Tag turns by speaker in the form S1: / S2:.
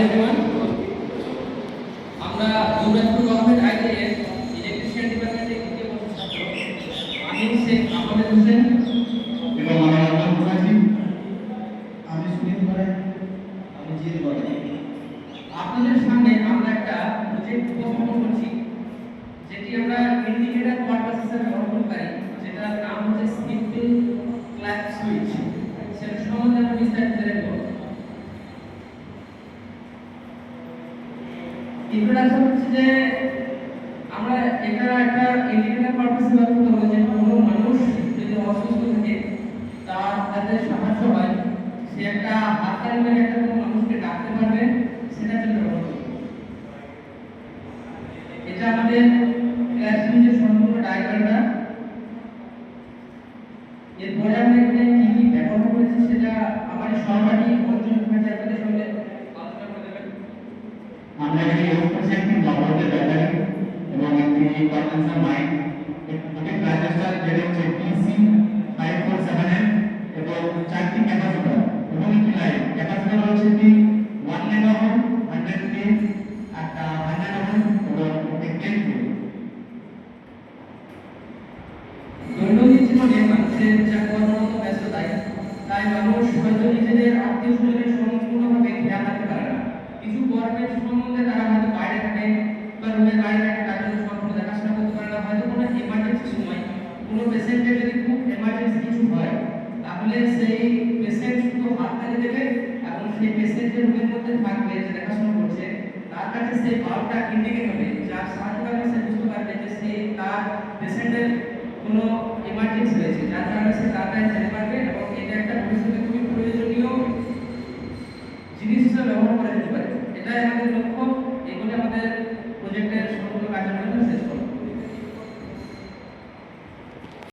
S1: everyone. আমরা ইউরাজপুর government ITI এর electrician ডিপার্টমেন্টে দ্বিতীয় বর্ষের ছাত্র। আমি শেখ আহমেদ হোসেন
S2: এবং আমার নাম মুরাজি। আমি সুনীল বড়াই। আমি জিৎ বড়াই।
S1: আপনাদের সামনে আমরা একটা প্রজেক্ট উপস্থাপন করছি, যেটি আমরা ইন্ডিকেটর পারপাস হিসেবে ব্যবহার করতে পারি, যেটার নাম হচ্ছে সিম্পল ক্ল্যাপ সুইচ। সেটা সম্বন্ধে আমরা বিস্তারিত জানব। ইন্ট্রোডাকশন হচ্ছে যে আমরা এটা একটা ইন্ডিকেটর পারপাসে ব্যবহার করব, যে কোনো মানুষ যদি অসুস্থ থাকে তাদের সাহায্য হয়, সে একটা হাততালি মেরে একটা কোনো মানুষকে ডাকতে পারবে, সেটার জন্য ব্যবহার করব। এটা আমাদের ক্লাস সুইচের সম্পূর্ণ ডায়াগ্রামটা। এরপরে আমরা এখানে কি কি ব্যবহার করেছি সেটা আমার সহপাঠী অর্জুন ভাই আপনাদের সঙ্গে আলোচনা করে দেবেন।
S2: আমরা এখানে ইউজ করছি একটি জবরদস্ত ব্যাটারি এবং একটি কন্ডেন্সার মাইক, একটি ট্রানজিস্টর যেটা হচ্ছে TC547N এবং চারটি ক্যাপাসিটর এবং একটি লাইট। ক্যাপাসিটর হচ্ছে কি 1 মেগা ওহম, 100 পিন, একটা 100 ওহম এবং একটি 10 পিন।
S1: দৈনন্দিন জীবনে মানুষের যা কর্মরত ব্যস্ততায়, তাই মানুষ হয়তো নিজেদের আত্মীয় স্বজনের সম্পূর্ণভাবে খেয়াল রাখতে পারে না। কিছু কর্মের সম্বন্ধে তারা হয়তো বাইরে থাকে বা রুমের বাইরে থাকে, তার জন্য সম্পূর্ণ দেখাশোনা করতে পারে না। হয়তো কোনো এমার্জেন্সি সময় কোনো পেশেন্টের যদি খুব এমার্জেন্সি কিছু হয়, তাহলে সেই পেশেন্ট শুধু হাততালি দেবে এবং সেই পেশেন্ট যে রুমের মধ্যে থাকবে, যে দেখাশোনা করছে, তার কাছে সেই বাল্বটা ইন্ডিকেট হবে, যার সাহায্যে সে বুঝতে পারবে যে সে তার পেশেন্টের কোনো এমার্জেন্সি হয়েছে, যার কারণে সে তাড়াতাড়ি যেতে পারবে। এবং এটা একটা ভবিষ্যতে খুবই প্রয়োজনীয় জিনিস হিসেবে ব্যবহার করা যেতে পারে। এটাই আমাদের লক্ষ্য।